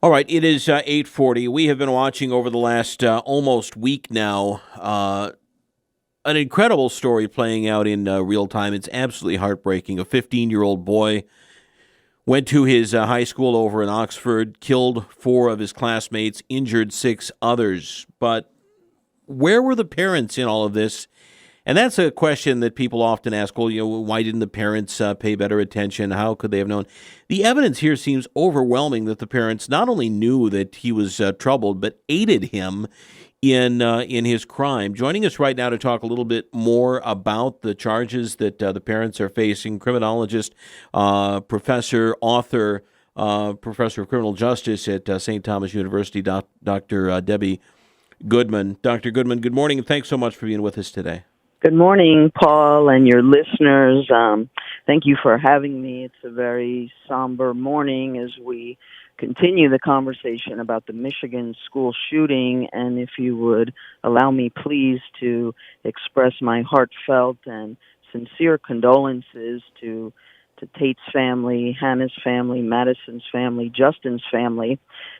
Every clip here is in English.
All right, it is 8:40. We have been watching over the last almost week now an incredible story playing out in real time. It's absolutely heartbreaking. A 15-year-old boy went to his high school over in Oxford, killed 4 of his classmates, injured 6 others. But where were the parents in all of this? And that's a question that people often ask, well, why didn't the parents pay better attention? How could they have known? The evidence here seems overwhelming that the parents not only knew that he was troubled, but aided him in his crime. Joining us right now to talk a little bit more about the charges that the parents are facing, criminologist, professor, author, professor of criminal justice at St. Thomas University, Dr. Debbie Goodman. Dr. Goodman, good morning, and thanks so much for being with us today. Good morning, Paul, and your listeners. Thank you for having me. It's a very somber morning as we continue the conversation about the Michigan school shooting. And if you would allow me, please, to express my heartfelt and sincere condolences to Tate's family, Hannah's family, Madison's family, Justin's family.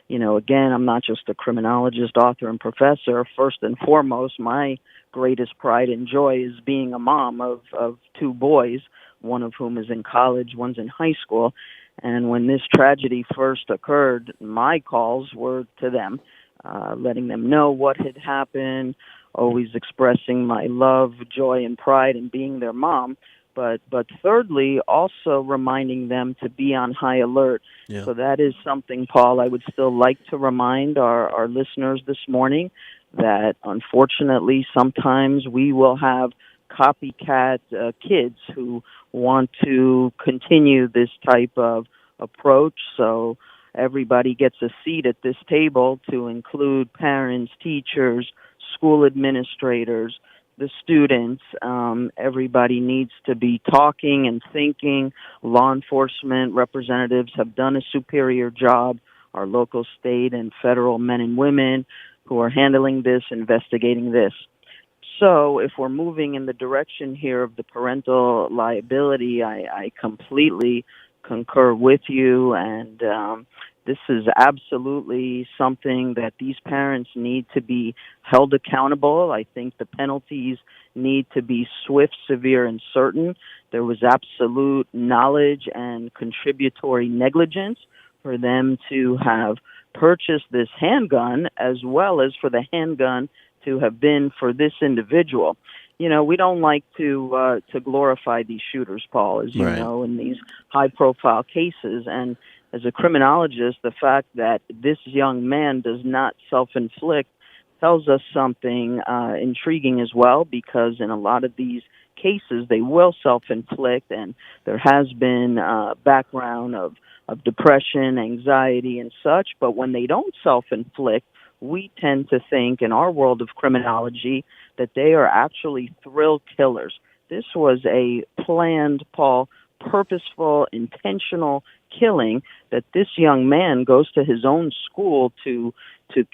Again, I'm not just a criminologist, author, and professor. First and foremost, my greatest pride and joy is being a mom of 2 boys, one of whom is in college, one's in high school. And when this tragedy first occurred, my calls were to them, letting them know what had happened, always expressing my love, joy, and pride in being their mom. But thirdly, also reminding them to be on high alert. Yeah. So that is something, Paul, I would still like to remind our listeners this morning, that unfortunately sometimes we will have copycat kids who want to continue this type of approach. So everybody gets a seat at this table, to include parents, teachers, school administrators, the students. Everybody needs to be talking and thinking. Law enforcement representatives have done a superior job. Our local, state, and federal men and women who are handling this, investigating this. So if we're moving in the direction here of the parental liability, I completely concur with you, and this is absolutely something that these parents need to be held accountable. I think the penalties need to be swift, severe, and certain. There was absolute knowledge and contributory negligence for them to have purchased this handgun, as well as for the handgun to have been for this individual. We don't like to glorify these shooters, Paul, as you Right. know, in these high-profile cases. And as a criminologist, the fact that this young man does not self-inflict tells us something intriguing as well, because in a lot of these cases, they will self-inflict, and there has been background of depression, anxiety, and such. But when they don't self-inflict, we tend to think in our world of criminology that they are actually thrill killers. This was a planned, Paul, purposeful, intentional killing that this young man goes to his own school to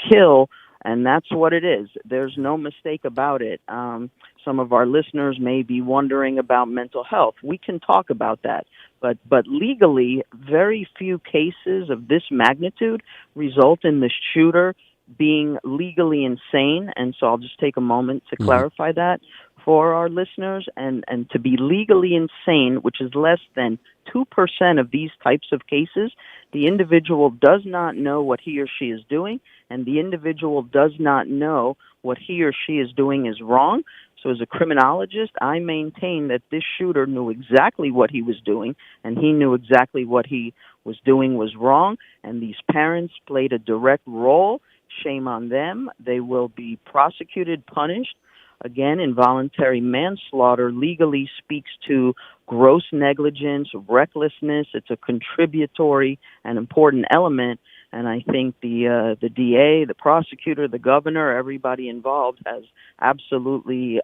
kill, and that's what it is. There's no mistake about it. Some of our listeners may be wondering about mental health. We can talk about that. But legally, very few cases of this magnitude result in the shooter being legally insane. And so I'll just take a moment to clarify that for our listeners. And to be legally insane, which is less than 2% of these types of cases, the individual does not know what he or she is doing, and the individual does not know what he or she is doing is wrong. So as a criminologist, I maintain that this shooter knew exactly what he was doing, and he knew exactly what he was doing was wrong, and these parents played a direct role. Shame on them. They will be prosecuted, punished. Again, involuntary manslaughter legally speaks to gross negligence, recklessness. It's a contributory and important element. And I think the DA, the prosecutor, the governor, everybody involved has absolutely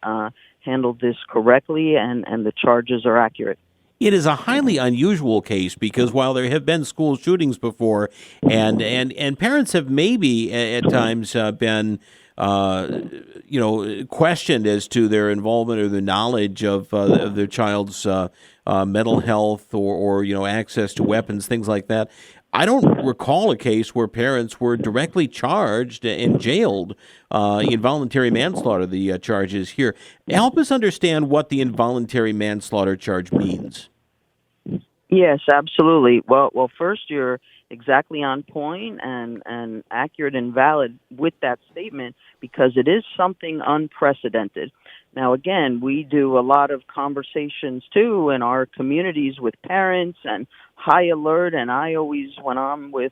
handled this correctly, and the charges are accurate. It is a highly unusual case because while there have been school shootings before, and parents have maybe at times been questioned as to their involvement or their knowledge of their child's mental health or access to weapons, things like that. I don't recall a case where parents were directly charged and jailed. Involuntary manslaughter, the charge is here. Help us understand what the involuntary manslaughter charge means. Yes, absolutely. Well, first you're exactly on point and accurate and valid with that statement because it is something unprecedented. Now, again, we do a lot of conversations too in our communities with parents and high alert. And I always, when I'm with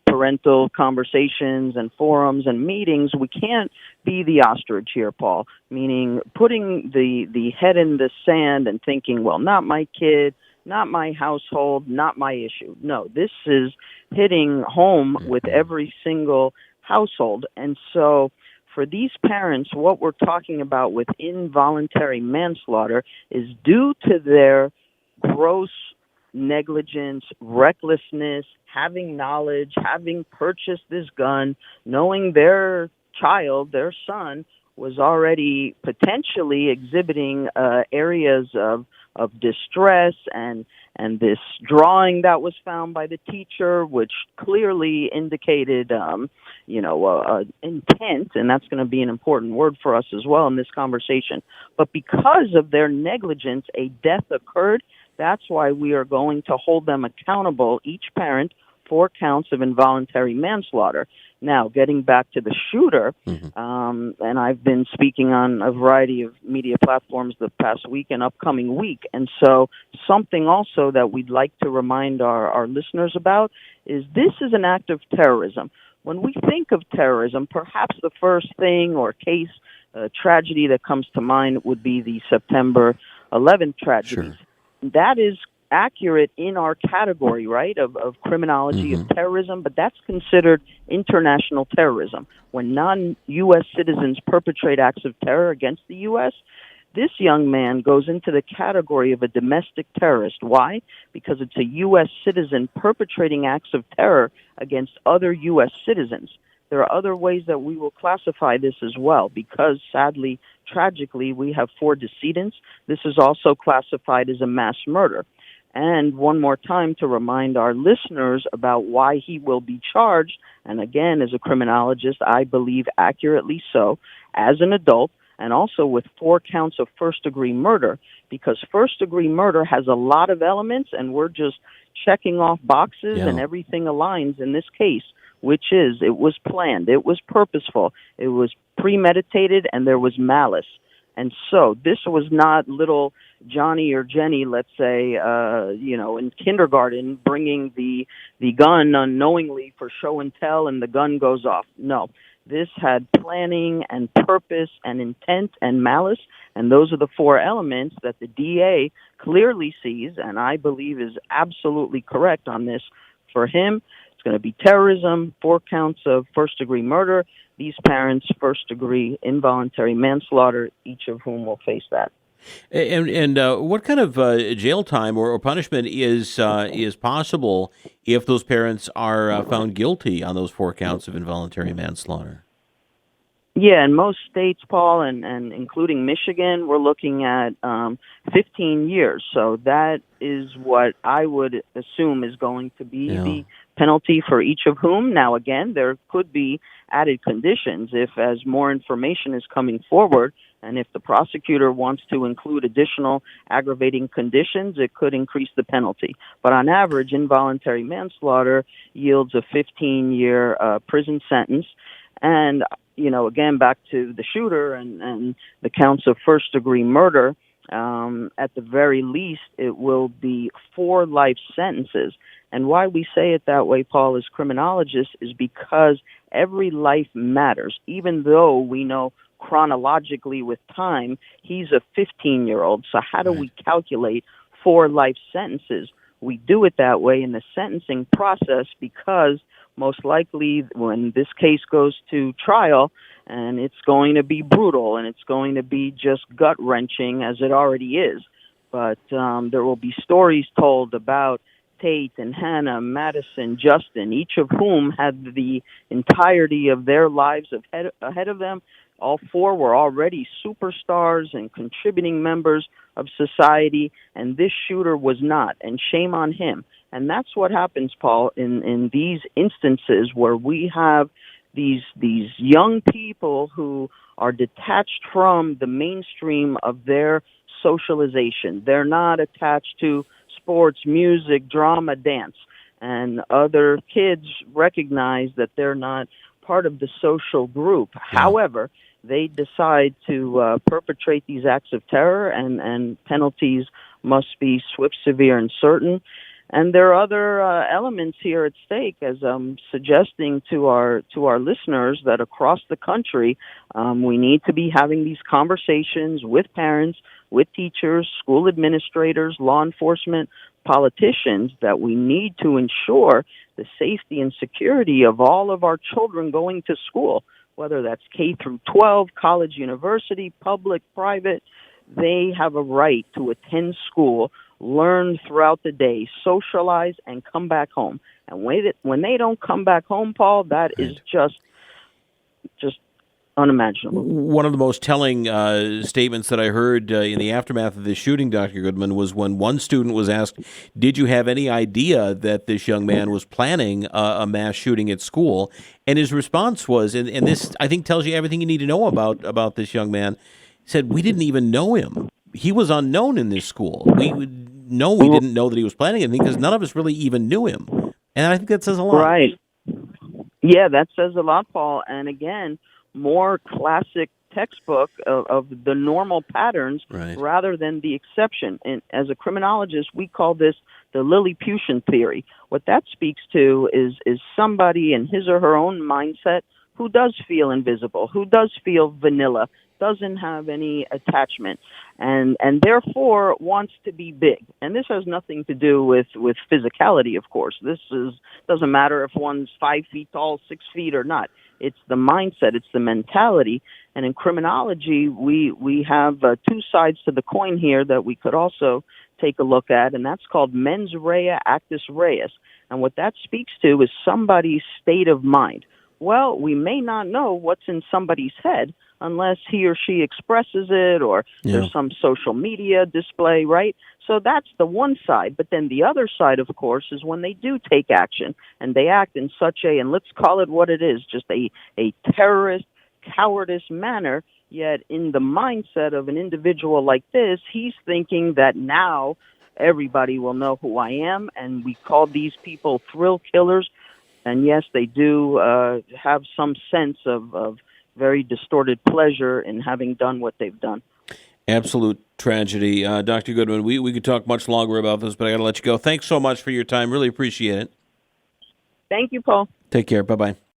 parental conversations and forums and meetings, we can't be the ostrich here, Paul. Meaning putting the head in the sand and thinking, well, not my kid, not my household, not my issue. No, this is hitting home with every single household. And so for these parents, what we're talking about with involuntary manslaughter is due to their gross negligence, recklessness, having knowledge, having purchased this gun, knowing their child, their son, was already potentially exhibiting areas of distress and this drawing that was found by the teacher, which clearly indicated, intent, and that's going to be an important word for us as well in this conversation. But because of their negligence, a death occurred. That's why we are going to hold them accountable, each parent, 4 counts of involuntary manslaughter. Now, getting back to the shooter, and I've been speaking on a variety of media platforms the past week and upcoming week, and so something also that we'd like to remind our listeners about is this is an act of terrorism. When we think of terrorism, perhaps the first thing or case, tragedy that comes to mind would be the September 11th tragedies. Sure. That is accurate in our category, right, of criminology of terrorism, but that's considered international terrorism. When non-U.S. citizens perpetrate acts of terror against the U.S., this young man goes into the category of a domestic terrorist. Why? Because it's a U.S. citizen perpetrating acts of terror against other U.S. citizens. There are other ways that we will classify this as well because, sadly, tragically, we have 4 decedents. This is also classified as a mass murder. And one more time to remind our listeners about why he will be charged, and again, as a criminologist, I believe accurately so, as an adult, and also with 4 counts of first-degree murder, because first-degree murder has a lot of elements, and we're just checking off boxes, and everything aligns in this case, which is it was planned, it was purposeful, it was premeditated, and there was malice. And so this was not little Johnny or Jenny, let's say, in kindergarten, bringing the gun unknowingly for show and tell, and the gun goes off. No, this had planning and purpose and intent and malice, and those are the 4 elements that the DA clearly sees, and I believe is absolutely correct on this. For him, it's going to be terrorism, 4 counts of first-degree murder. These parents, first-degree involuntary manslaughter, each of whom will face that. And what kind of jail time or punishment is possible if those parents are found guilty on those 4 counts of involuntary manslaughter? Yeah, in most states, Paul, and including Michigan, we're looking at 15 years. So that is what I would assume is going to be the penalty for each of whom. Now, again, there could be added conditions if, as more information is coming forward, and if the prosecutor wants to include additional aggravating conditions, it could increase the penalty. But on average, involuntary manslaughter yields a 15-year prison sentence. And again, back to the shooter and the counts of first-degree murder, at the very least, it will be 4 life sentences. And why we say it that way, Paul, as criminologists, is because every life matters. Even though we know chronologically with time, he's a 15-year-old. So how do we calculate 4 life sentences? We do it that way in the sentencing process because most likely when this case goes to trial, and it's going to be brutal and it's going to be just gut-wrenching as it already is. But there will be stories told about Tate and Hannah, Madison, Justin, each of whom had the entirety of their lives ahead of them. All 4 were already superstars and contributing members of society, and this shooter was not, and shame on him. And that's what happens, Paul, in these instances where we have these young people who are detached from the mainstream of their socialization. They're not attached to sports, music, drama, dance. And other kids recognize that they're not part of the social group. Yeah. However, they decide to perpetrate these acts of terror, and penalties must be swift, severe, and certain. And there are other elements here at stake, as I'm suggesting to our listeners, that across the country, we need to be having these conversations with parents, with teachers, school administrators, law enforcement, politicians, that we need to ensure the safety and security of all of our children going to school, whether that's K through 12, college, university, public, private. They have a right to attend school, learn throughout the day, socialize, and come back home. And when they don't come back home, Paul, that is just unimaginable. One of the most telling statements that I heard in the aftermath of this shooting, Dr. Goodman, was when one student was asked, did you have any idea that this young man was planning a mass shooting at school? And his response was, and this, I think, tells you everything you need to know about this young man, he said, we didn't even know him. He was unknown in this school. We didn't know that he was planning anything because none of us really even knew him. And I think that says a lot. Right. Yeah, that says a lot, Paul. And again, more classic textbook of the normal patterns, right, rather than the exception. And as a criminologist, we call this the Lilliputian theory. What that speaks to is somebody in his or her own mindset who does feel invisible, who does feel vanilla, doesn't have any attachment, and therefore wants to be big. And this has nothing to do with physicality, of course. Doesn't matter if one's 5 feet tall, 6 feet or not. It's the mindset, it's the mentality. And in criminology, we have two sides to the coin here that we could also take a look at, and that's called mens rea actus reus. And what that speaks to is somebody's state of mind. Well, we may not know what's in somebody's head unless he or she expresses it, or there's some social media display, right? So that's the one side. But then the other side, of course, is when they do take action and they act in such a, and let's call it what it is, just a terrorist, cowardice manner. Yet in the mindset of an individual like this, he's thinking that now everybody will know who I am, and we call these people thrill killers. And yes, they do have some sense of very distorted pleasure in having done what they've done. Absolute tragedy. Dr. Goodman, we could talk much longer about this, but I got to let you go. Thanks so much for your time. Really appreciate it. Thank you, Paul. Take care. Bye-bye.